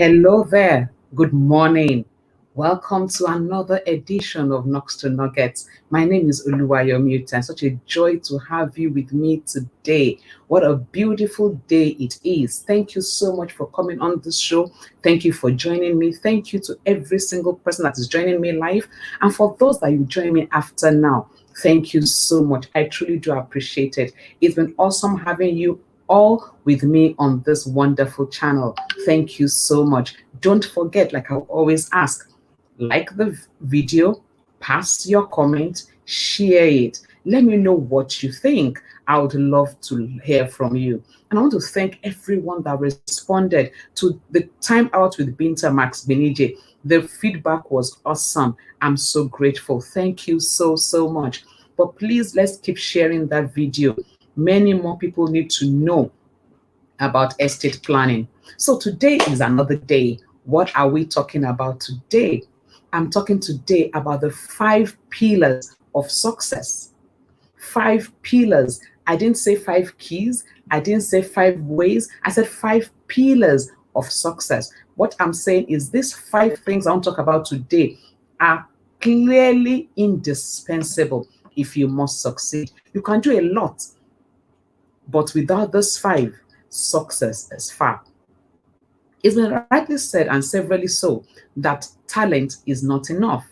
Hello there. Good morning. Welcome to another edition of Knocks to Nuggets. My name is Oluwayomi Uta. Such a joy to have you with me today. What a beautiful day it is. Thank you so much for coming on this show. Thank you for joining me. Thank you to every single person that is joining me live. And for those that you join me after now, thank you so much. I truly do appreciate it. It's been awesome having you all with me on this wonderful channel. Thank you so much. Don't forget, like I always ask, like the video, pass your comment, share it. Let me know what you think. I would love to hear from you. And I want to thank everyone that responded to the Time Out with Binta Max Benije. The feedback was awesome. I'm so grateful. Thank you so, so much. But please, let's keep sharing that video. Many more people need to know about estate planning. So today is another day. What are we talking about today? I'm talking today about the 5 pillars of success. 5 pillars. I didn't say 5 keys. I didn't say 5 ways. I said 5 pillars of success. What I'm saying is these 5 things I want to talk about today are clearly indispensable if you must succeed. You can do a lot, but without these 5, success is far. It's been rightly said, and severally so, that talent is not enough.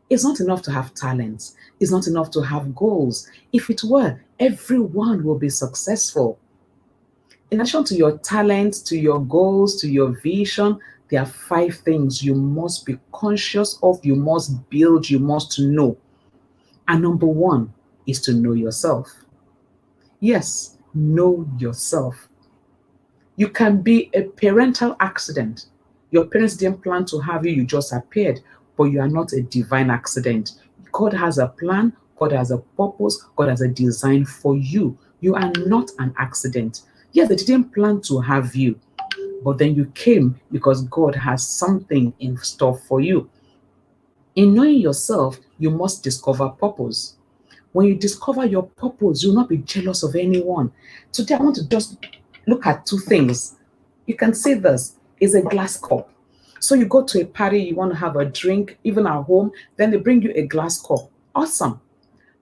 It's not enough to have talents. It's not enough to have goals. If it were, everyone will be successful. In addition to your talents, to your goals, to your vision, there are 5 things you must be conscious of, you must build, you must know. And number 1 is to know yourself. Yes, know yourself. You can be a parental accident. Your parents didn't plan to have you, you just appeared, but you are not a divine accident. God has a plan, God has a purpose, God has a design for you. You are not an accident. Yes, they didn't plan to have you, but then you came because God has something in store for you. In knowing yourself, you must discover purpose. When you discover your purpose, you'll not be jealous of anyone. Today, I want to just look at 2 things. You can see this is a glass cup. So you go to a party, you want to have a drink, even at home, then they bring you a glass cup. Awesome.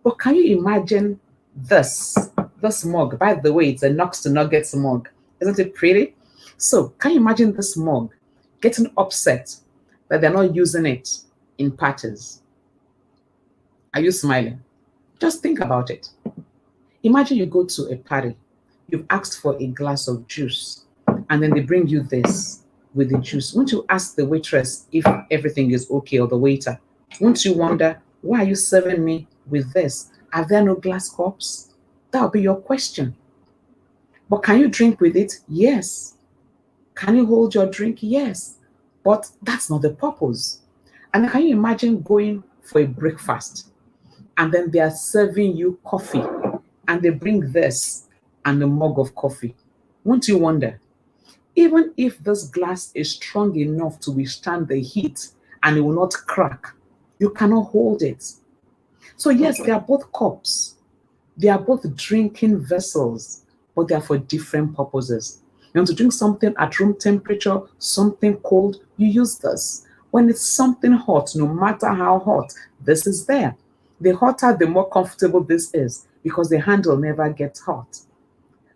But can you imagine this? This mug, by the way, it's a Knocks to Nuggets mug. Isn't it pretty? So can you imagine this mug getting upset that they're not using it in parties? Are you smiling? Just think about it. Imagine you go to a party, you've asked for a glass of juice, and then they bring you this with the juice. Won't you ask the waitress if everything is okay, or the waiter? Won't you wonder, why are you serving me with this? Are there no glass cups? That'll be your question. But can you drink with it? Yes. Can you hold your drink? Yes. But that's not the purpose. And can you imagine going for a breakfast and then they are serving you coffee and they bring this and a mug of coffee? Won't you wonder? Even if this glass is strong enough to withstand the heat and it will not crack, you cannot hold it. So yes, they are both cups. They are both drinking vessels, but they are for different purposes. You want to drink something at room temperature, something cold, you use this. When it's something hot, no matter how hot, this is there. The hotter, the more comfortable this is because the handle never gets hot.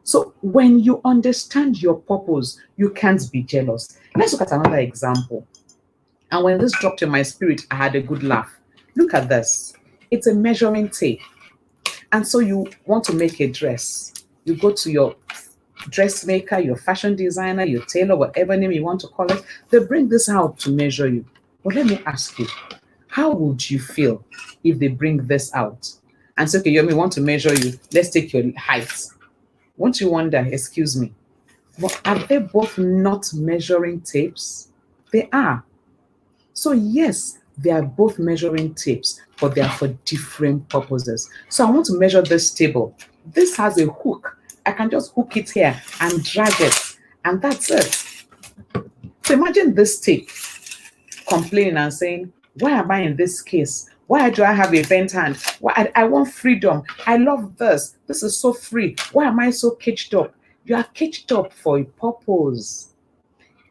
So when you understand your purpose, you can't be jealous. Let's look at another example. And when this dropped in my spirit, I had a good laugh. Look at this. It's a measuring tape. And so you want to make a dress. You go to your dressmaker, your fashion designer, your tailor, whatever name you want to call it. They bring this out to measure you. But let me ask you, how would you feel if they bring this out and say, okay, Yomi, want to measure you. Let's take your height. Won't you wonder, excuse me, but are they both not measuring tapes? They are. So yes, they are both measuring tapes, but they are for different purposes. So I want to measure this table. This has a hook. I can just hook it here and drag it, and that's it. So imagine this tape complaining and saying, why am I in this case? Why do I have a bent hand? Why I want freedom. I love this. This is so free. Why am I so caged up? You are caged up for a purpose.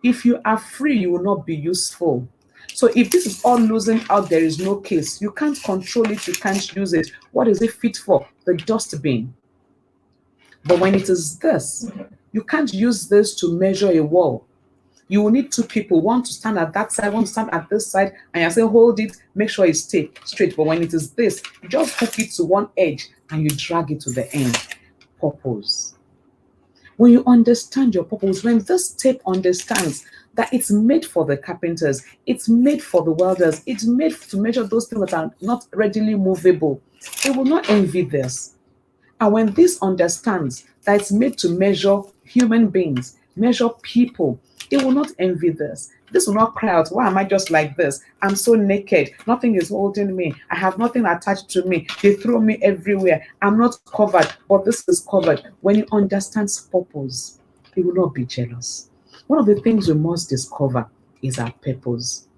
If you are free, you will not be useful. So if this is all losing out, there is no case. You can't control it, you can't use it. What is it fit for? The dustbin. But when it is this, you can't use this to measure a wall. You will need two people, one to stand at that side, one to stand at this side, and you say, hold it, make sure it's straight. But when it is this, you just hook it to one edge and you drag it to the end. Purpose. When you understand your purpose, when this tape understands that it's made for the carpenters, it's made for the welders, it's made to measure those things that are not readily movable, it will not envy this. And when this understands that it's made to measure human beings, measure people, it will not envy this. This will not cry out, why am I just like this? I'm so naked. Nothing is holding me. I have nothing attached to me. They throw me everywhere. I'm not covered, but this is covered. When you understand purpose, it will not be jealous. One of the things we must discover is our purpose.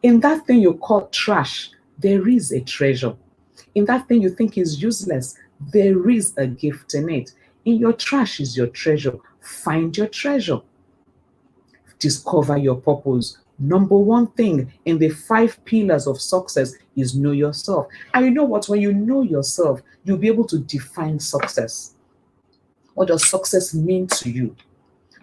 In that thing you call trash, there is a treasure. In that thing you think is useless, there is a gift in it. In your trash is your treasure. Find your treasure. Discover your purpose. Number one thing in the 5 pillars of success is know yourself. And you know what? When you know yourself, you'll be able to define success. What does success mean to you?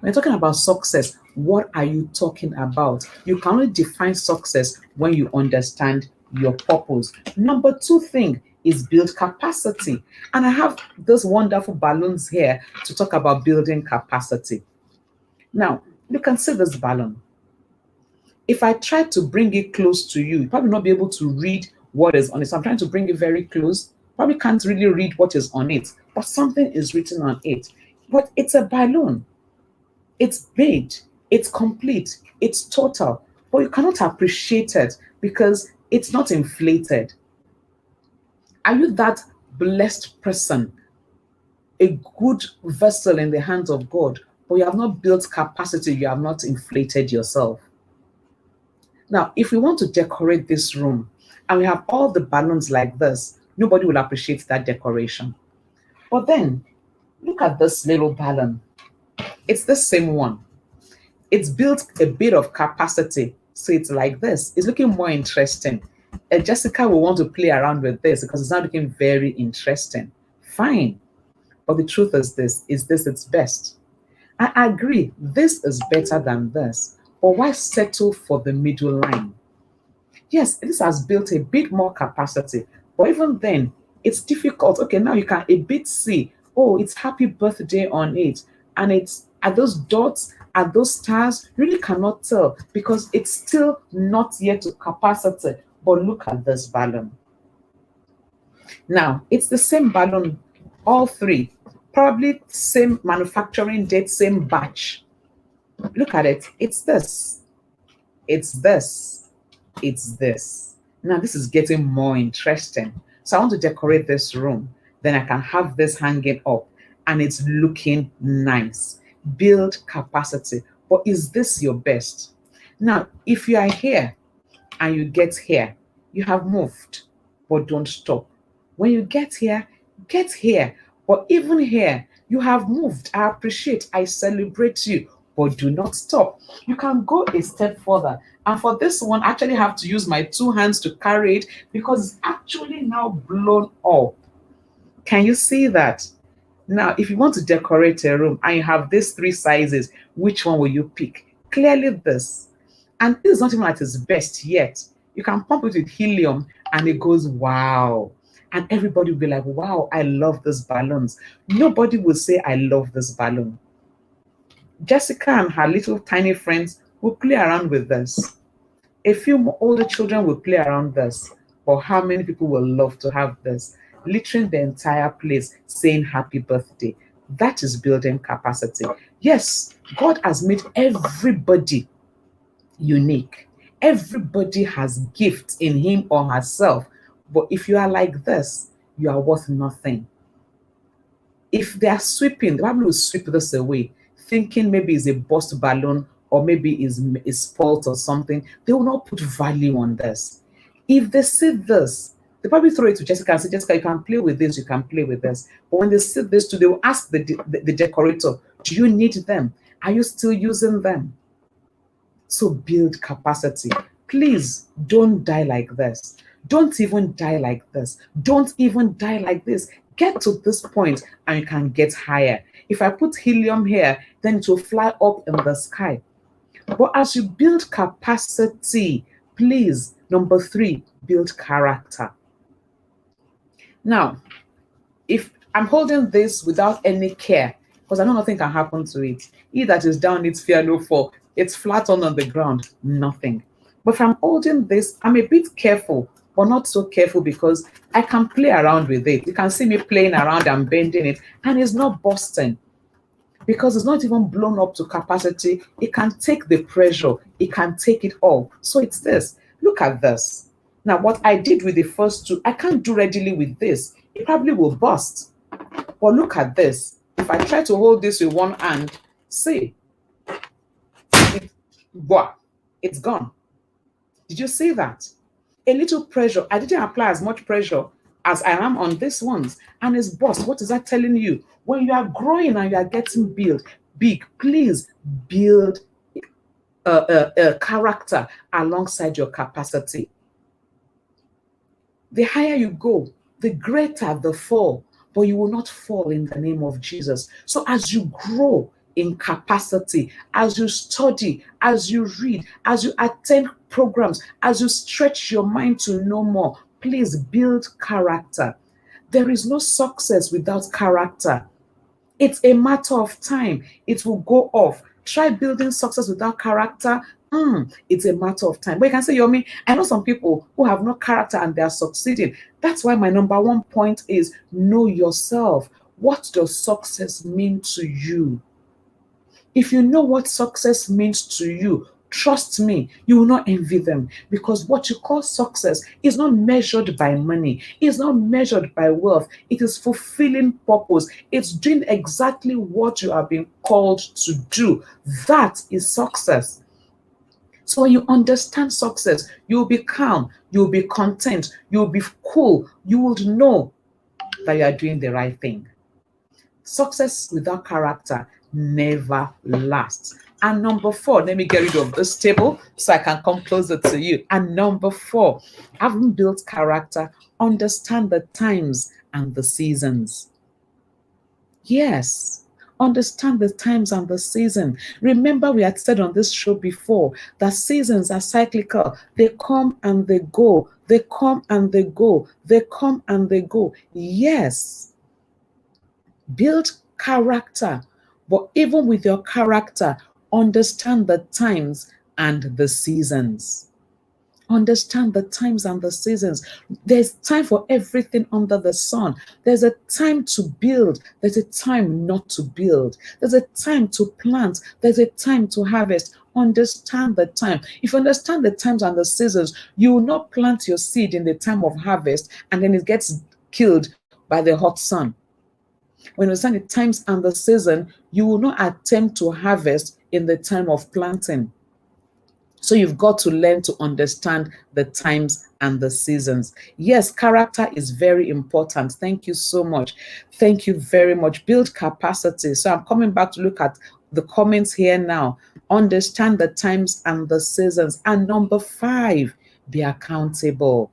When you're talking about success, what are you talking about? You can only define success when you understand your purpose. Number 2 thing is build capacity. And I have those wonderful balloons here to talk about building capacity. Now, you can see this balloon. If I try to bring it close to you, you probably not be able to read what is on it. So I'm trying to bring it very close. Probably can't really read what is on it, but something is written on it. But it's a balloon. It's made, it's complete, it's total, but you cannot appreciate it because it's not inflated. Are you that blessed person, a good vessel in the hands of God, but you have not built capacity, you have not inflated yourself? Now, if we want to decorate this room and we have all the balloons like this, nobody will appreciate that decoration. But then, look at this little balloon. It's the same one. It's built a bit of capacity. So it's like this. It's looking more interesting. Jessica will want to play around with this because it's not looking very interesting. Fine. But the truth is this its best. I agree, this is better than this. But why settle for the middle line? Yes, this has built a bit more capacity. But even then, it's difficult. Okay, now you can a bit see, oh, it's happy birthday on it. And it's at those dots, at those stars, you really cannot tell because it's still not yet to capacity. But look at this balloon. Now, it's the same balloon, all 3. Probably same manufacturing date, same batch. Look at it. It's this. It's this. It's this. Now, this is getting more interesting. So I want to decorate this room. Then I can have this hanging up and it's looking nice. Build capacity. But is this your best? Now, if you are here and you get here, you have moved, but don't stop. When you get here, get here. But even here, you have moved. I appreciate, I celebrate you, but do not stop. You can go a step further. And for this one, I actually have to use my 2 hands to carry it because it's actually now blown up. Can you see that? Now, if you want to decorate a room and you have these 3 sizes, which one will you pick? Clearly this. And this is not even at its best yet. You can pump it with helium and it goes, wow. And everybody will be like, wow, I love these balloons. Nobody will say, I love this balloon. Jessica and her little tiny friends will play around with this. A few older children will play around this. But how many people will love to have this? Littering the entire place, saying happy birthday. That is building capacity. Yes, God has made everybody unique. Everybody has gifts in him or herself. But if you are like this, you are worth nothing. If they are sweeping, the Bible will sweep this away, thinking maybe it's a burst balloon or maybe it's spoiled or something. They will not put value on this. If they see this, they probably throw it to Jessica and say, Jessica, you can play with this, you can play with this. But when they see this too, they will ask the decorator, do you need them? Are you still using them? So build capacity. Please don't die like this. Don't even die like this. Don't even die like this. Get to this point and you can get higher. If I put helium here, then it will fly up in the sky. But as you build capacity, please, number 3, build character. Now, if I'm holding this without any care, because I know nothing can happen to it. He that is down needs fear no fall. It's flat on the ground, nothing. But if I'm holding this, I'm a bit careful, but not so careful because I can play around with it. You can see me playing around and bending it, and it's not busting because it's not even blown up to capacity. It can take the pressure, it can take it all. So it's this. Look at this. Now, what I did with the first two, I can't do readily with this. It probably will bust. But look at this. If I try to hold this with one hand, see, wow, it's gone. Did you see that? A little pressure. I didn't apply as much pressure as I am on this ones, and it's bust. What is that telling you? When you are growing and you are getting big, please build a character alongside your capacity. The higher you go, the greater the fall, but you will not fall in the name of Jesus. So as you grow in capacity, as you study, as you read, as you attend programs, as you stretch your mind to know more, please build character. There is no success without character. It's a matter of time. It will go off. Try building success without character. It's a matter of time. But you can say, Yomi, I know some people who have no character and they are succeeding. That's why my number 1 point is know yourself. What does success mean to you? If you know what success means to you, trust me, you will not envy them, because what you call success is not measured by money, it's not measured by wealth, it is fulfilling purpose, it's doing exactly what you are being called to do. That is success. So when you understand success, you'll be calm, you'll be content, you'll be cool, you will know that you are doing the right thing. Success without character never lasts. And number 4, let me get rid of this table so I can come closer to you. And number 4, having built character, understand the times and the seasons. Yes, understand the times and the season. Remember, we had said on this show before that seasons are cyclical. They come and they go. They come and they go. They come and they go. Yes. Build character, but even with your character, understand the times and the seasons. Understand the times and the seasons. There's time for everything under the sun. There's a time to build. There's a time not to build. There's a time to plant. There's a time to harvest. Understand the time. If you understand the times and the seasons, you will not plant your seed in the time of harvest and then it gets killed by the hot sun. When you understand the times and the season, you will not attempt to harvest in the time of planting. So you've got to learn to understand the times and the seasons. Yes, character is very important. Thank you so much. Thank you very much. Build capacity. So I'm coming back to look at the comments here now. Understand the times and the seasons. And number 5, be accountable.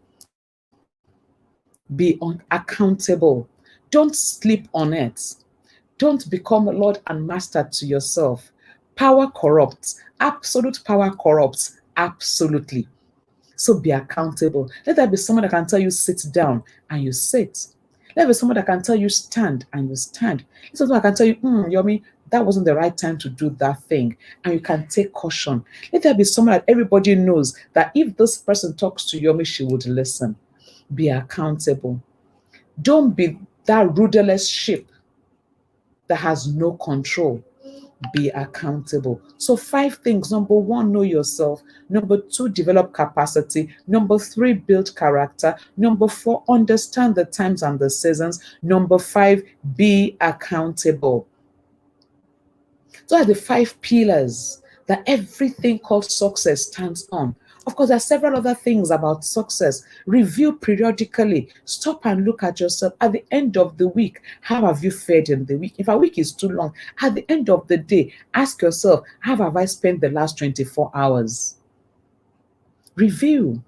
Be accountable. Don't sleep on it. Don't become Lord and Master to yourself. Power corrupts. Absolute power corrupts. Absolutely. So be accountable. Let there be someone that can tell you sit down and you sit. Let there be someone that can tell you stand and you stand. Let someone that can tell you, Yomi, that wasn't the right time to do that thing. And you can take caution. Let there be someone that everybody knows that if this person talks to Yomi, she would listen. Be accountable. Don't be that rudderless ship that has no control. Be accountable. So 5 things. Number 1, know yourself. Number 2, develop capacity. Number 3, build character. Number 4, understand the times and the seasons. Number 5, be accountable. Those are the 5 pillars that everything called success stands on. Of course, there are several other things about success. Review periodically. Stop and look at yourself. At the end of the week, how have you fared in the week? If a week is too long, at the end of the day, ask yourself, how have I spent the last 24 hours? Review.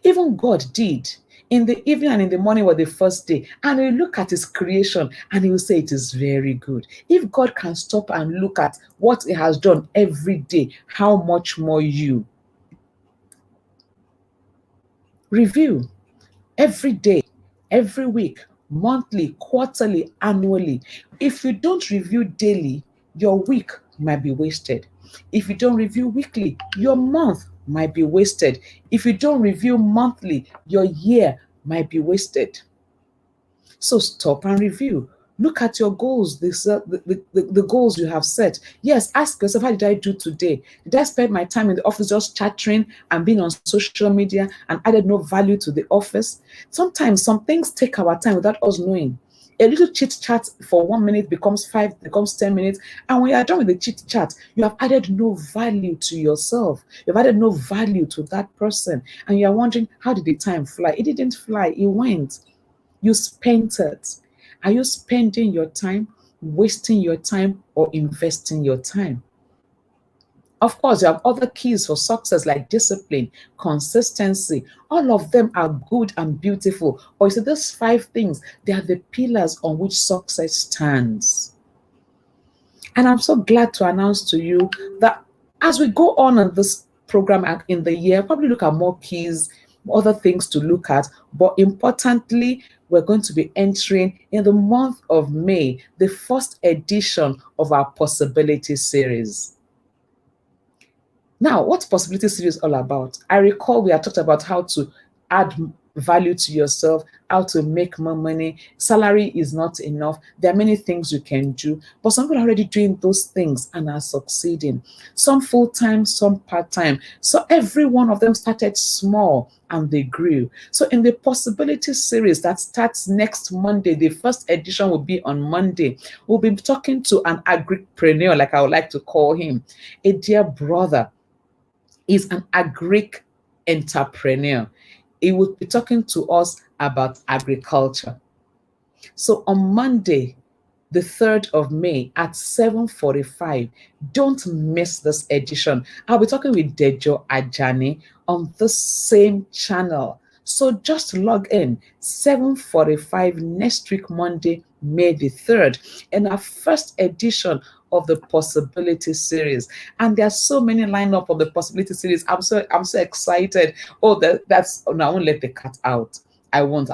Even God did. In the evening and in the morning was the first day. And he look at his creation and he will say it is very good. If God can stop and look at what he has done every day, how much more you? Review every day, every week, monthly, quarterly, annually. If you don't review daily, your week might be wasted. If you don't review weekly, your month might be wasted. If you don't review monthly, your year might be wasted. So stop and review. Look at your goals, the goals you have set. Yes, ask yourself, how did I do today? Did I spend my time in the office just chattering and being on social media and added no value to the office? Sometimes some things take our time without us knowing. A little chit chat for 1 minute becomes 5, becomes 10 minutes. And when you are done with the chit chat, you have added no value to yourself. You've added no value to that person. And you are wondering, how did the time fly? It didn't fly, it went. You spent it. Are you spending your time, wasting your time, or investing your time? Of course, you have other keys for success like discipline, consistency. All of them are good and beautiful. Or you see, those 5 things, they are the pillars on which success stands. And I'm so glad to announce to you that as we go on in this program in the year, probably look at more keys, other things to look at. But importantly, we're going to be entering in the month of May, the first edition of our Possibility series. Now, what's Possibility series all about? I recall we had talked about how to add value to yourself, how to make more money. Salary is not enough. There are many things you can do, but some people are already doing those things and are succeeding. Some full-time, some part-time. So every one of them started small and they grew. So in the Possibility series that starts next Monday, the first edition will be on Monday. We'll be talking to an agripreneur, like I would like to call him, a dear brother. Is an agric entrepreneur. He will be talking to us about agriculture. So on Monday, the 3rd of May at 7:45, don't miss this edition. I'll be talking with Dejo Ajani on the same channel. So just log in 7:45 next week, Monday, May the 3rd, in our first edition of the Possibility series. And there are so many lineup of the Possibility series. I'm so excited. Oh, that's no, I won't let the cat out. I won't.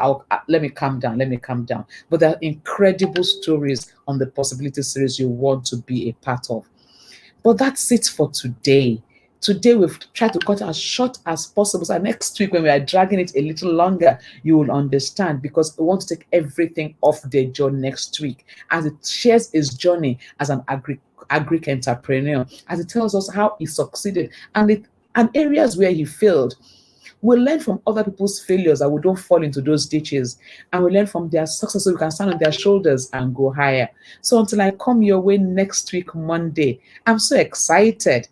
Let me calm down. Let me calm down. But there are incredible stories on the Possibility series you want to be a part of. But that's it for today. Today, we've tried to cut as short as possible. So next week, when we are dragging it a little longer, you will understand, because we want to take everything off the job next week as it shares his journey as an agri entrepreneur, as it tells us how he succeeded and areas where he failed. We learn from other people's failures that we don't fall into those ditches, and we learn from their success so we can stand on their shoulders and go higher. So until I come your way next week, Monday, I'm so excited.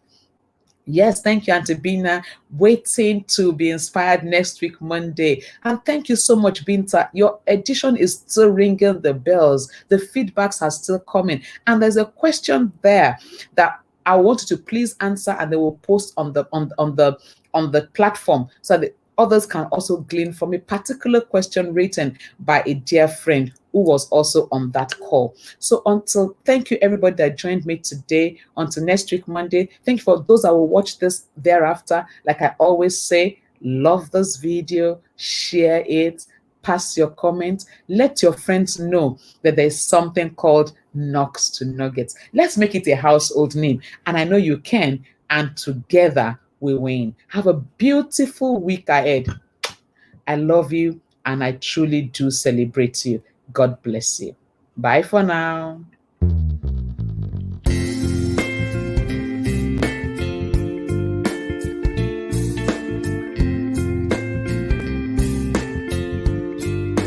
Yes, thank you, Auntie Bina. Waiting to be inspired next week, Monday. And thank you so much, Binta. Your edition is still ringing the bells. The feedbacks are still coming. And there's a question there that I want you to please answer, and they will post on the platform so that others can also glean from a particular question written by a dear friend who was also on that call. So thank you everybody that joined me today. Until next week, Monday. Thank you for those that will watch this thereafter. Like I always say, love this video, share it, pass your comments, let your friends know that there's something called Knocks to Nuggets. Let's make it a household name. And I know you can, and together we win. Have a beautiful week ahead. I love you, and I truly do celebrate you. God bless you. Bye for now.